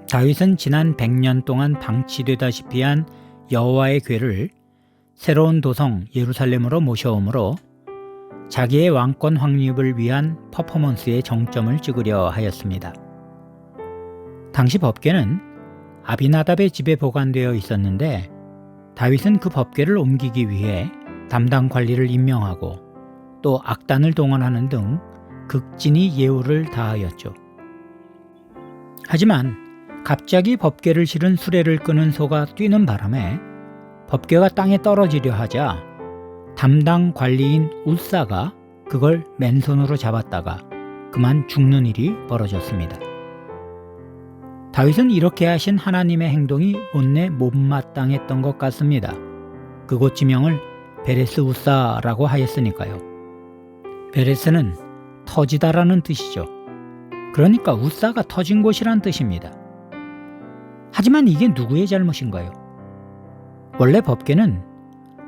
다윗은 지난 100년 동안 방치되다시피 한 여호와의 궤를 새로운 도성 예루살렘으로 모셔오므로 자기의 왕권 확립을 위한 퍼포먼스의 정점을 찍으려 하였습니다. 당시 법궤는 아비나답의 집에 보관되어 있었는데 다윗은 그 법궤를 옮기기 위해 담당 관리를 임명하고 또 악단을 동원하는 등 극진히 예우를 다하였죠. 하지만 갑자기 법궤를 실은 수레를 끄는 소가 뛰는 바람에 법궤가 땅에 떨어지려 하자 담당 관리인 우사가 그걸 맨손으로 잡았다가 그만 죽는 일이 벌어졌습니다. 다윗은 이렇게 하신 하나님의 행동이 못내 못마땅했던 것 같습니다. 그곳 지명을 베레스 우사라고 하였으니까요. 베레스는 터지다라는 뜻이죠. 그러니까 우사가 터진 곳이란 뜻입니다. 하지만 이게 누구의 잘못인가요? 원래 법궤는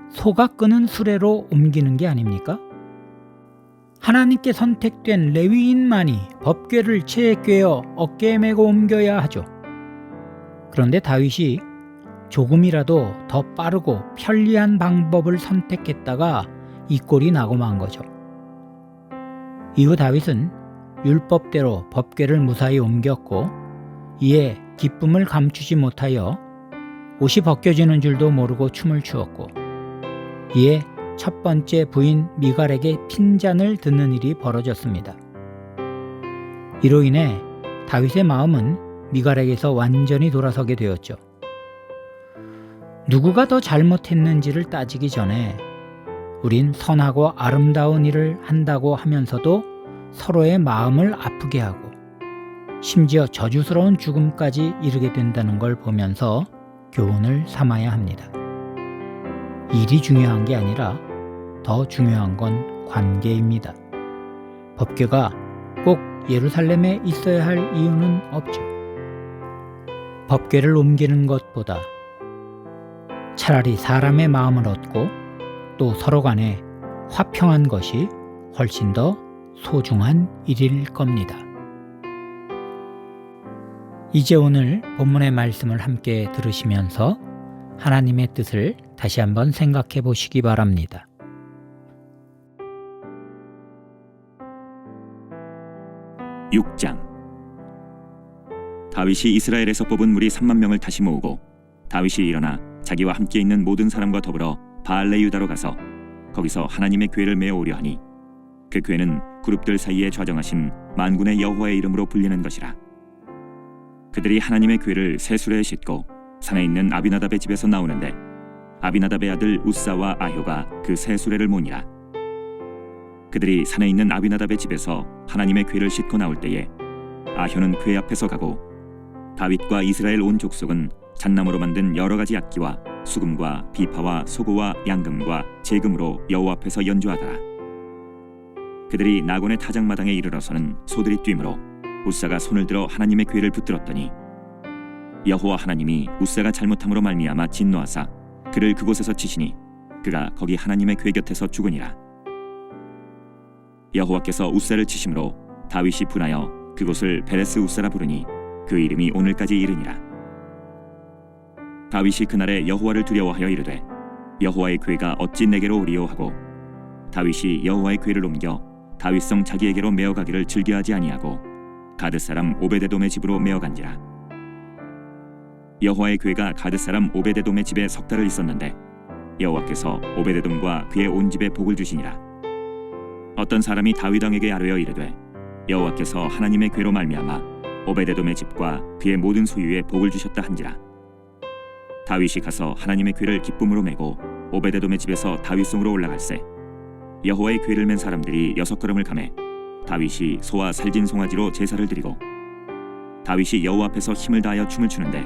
소가 끄는 수레로 옮기는 게 아닙니까? 하나님께 선택된 레위인만이 법궤를 체에 꿰어 어깨에 메고 옮겨야 하죠. 그런데 다윗이 조금이라도 더 빠르고 편리한 방법을 선택했다가 이 꼴이 나고 만 거죠. 이후 다윗은 율법대로 법궤를 무사히 옮겼고 이에 기쁨을 감추지 못하여 옷이 벗겨지는 줄도 모르고 춤을 추었고 이에 첫 번째 부인 미갈에게 핀잔을 듣는 일이 벌어졌습니다. 이로 인해 다윗의 마음은 미갈에게서 완전히 돌아서게 되었죠. 누구가 더 잘못했는지를 따지기 전에 우린 선하고 아름다운 일을 한다고 하면서도 서로의 마음을 아프게 하고 심지어 저주스러운 죽음까지 이르게 된다는 걸 보면서 교훈을 삼아야 합니다. 일이 중요한 게 아니라 더 중요한 건 관계입니다. 법궤가 꼭 예루살렘에 있어야 할 이유는 없죠. 법궤를 옮기는 것보다 차라리 사람의 마음을 얻고 또 서로 간에 화평한 것이 훨씬 더 소중한 일일 겁니다. 이제 오늘 본문의 말씀을 함께 들으시면서 하나님의 뜻을 다시 한번 생각해 보시기 바랍니다. (6장) 다윗이 이스라엘에서 뽑은 무리 3만 명을 다시 모으고 다윗이 일어나 자기와 함께 있는 모든 사람과 더불어 바알레 유다로 가서 거기서 하나님의 궤를 메어오려 하니 그 궤는 그룹들 사이에 좌정하신 만군의 여호와의 이름으로 불리는 것이라. 그들이 하나님의 궤를 새 수레에 싣고 산에 있는 아비나답의 집에서 나오는데 아비나답의 아들 우사와 아효가 그 새 수레를 모니라. 그들이 산에 있는 아비나답의 집에서 하나님의 궤를 싣고 나올 때에 아효는 궤 앞에서 가고 다윗과 이스라엘 온 족속은 잣나무로 만든 여러 가지 악기와 수금과 비파와 소고와 양금과 제금으로 여호와 앞에서 연주하더라. 그들이 나곤의 타작마당에 이르러서는 소들이 뛰므로 우사가 손을 들어 하나님의 궤를 붙들었더니 여호와 하나님이 우사가 잘못함으로 말미암아 진노하사 그를 그곳에서 치시니 그가 거기 하나님의 궤 곁에서 죽으니라. 여호와께서 우사를 치심으로 다윗이 분하여 그곳을 베레스 우사라 부르니 그 이름이 오늘까지 이르니라. 다윗이 그날에 여호와를 두려워하여 이르되 여호와의 궤가 어찌 내게로 오리요 하고 다윗이 여호와의 궤를 옮겨 다윗성 자기에게로 메어가기를 즐겨하지 아니하고 가드 사람 오베데돔의 집으로 메어간지라. 여호와의 궤가 가드 사람 오베데돔의 집에 석 달을 있었는데 여호와께서 오베데돔과 그의 온 집에 복을 주시니라. 어떤 사람이 다윗 왕에게 아뢰어 이르되 여호와께서 하나님의 궤로 말미암아 오베데돔의 집과 그의 모든 소유에 복을 주셨다 한지라. 다윗이 가서 하나님의 궤를 기쁨으로 메고 오베데돔의 집에서 다윗성으로 올라갈새 여호와의 궤를 맨 사람들이 6걸음을 가매 다윗이 소와 살진 송아지로 제사를 드리고 다윗이 여호와 앞에서 힘을 다하여 춤을 추는데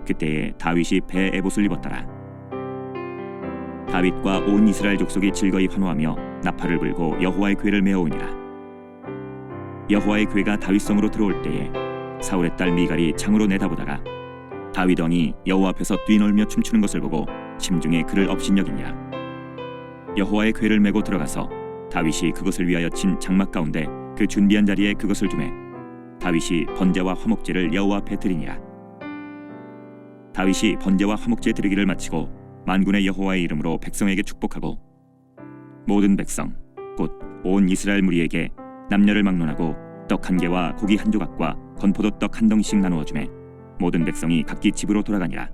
그때에 다윗이 배 에봇을 입었더라. 다윗과 온 이스라엘 족속이 즐거이 환호하며 나팔을 불고 여호와의 궤를 메어오니라. 여호와의 궤가 다윗성으로 들어올 때에 사울의 딸 미갈이 창으로 내다보다가 다윗 왕이 여호와 앞에서 뛰놀며 춤추는 것을 보고 심중에 그를 업신여기니라. 여호와의 궤를 메고 들어가서 다윗이 그것을 위하여 친 장막 가운데 그 준비한 자리에 그것을 두매 다윗이 번제와 화목제를 여호와 앞에 드리니라. 다윗이 번제와 화목제 드리기를 마치고 만군의 여호와의 이름으로 백성에게 축복하고 모든 백성 곧 온 이스라엘 무리에게 남녀를 막론하고 떡 한 개와 고기 한 조각과 건포도 떡 한 덩이씩 나누어 주매 모든 백성이 각기 집으로 돌아가니라.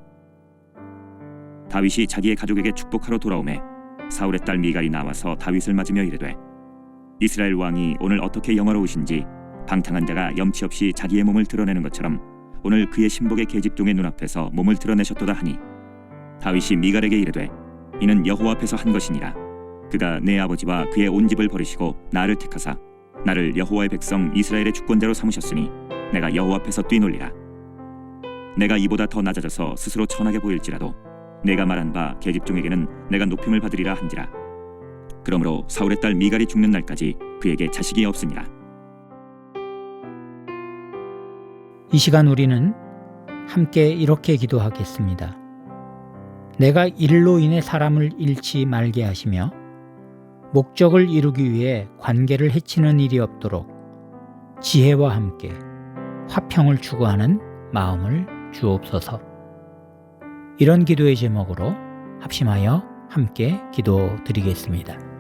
다윗이 자기의 가족에게 축복하러 돌아오매 사울의 딸 미갈이 나와서 다윗을 맞으며 이르되 이스라엘 왕이 오늘 어떻게 영화로우신지 방탕한 자가 염치 없이 자기의 몸을 드러내는 것처럼 오늘 그의 신복의 계집종의 눈앞에서 몸을 드러내셨도다 하니 다윗이 미갈에게 이르되 이는 여호와 앞에서 한 것이니라. 그가 내 아버지와 그의 온 집을 버리시고 나를 택하사 나를 여호와의 백성 이스라엘의 주권자로 삼으셨으니 내가 여호와 앞에서 뛰놀리라. 내가 이보다 더 낮아져서 스스로 천하게 보일지라도 내가 말한 바 계집종에게는 내가 높임을 받으리라 한지라. 그러므로 사울의 딸 미갈이 죽는 날까지 그에게 자식이 없으니라. 이 시간 우리는 함께 이렇게 기도하겠습니다. 내가 일로 인해 사람을 잃지 말게 하시며 목적을 이루기 위해 관계를 해치는 일이 없도록 지혜와 함께 화평을 추구하는 마음을 주옵소서. 이런 기도의 제목으로 합심하여 함께 기도드리겠습니다.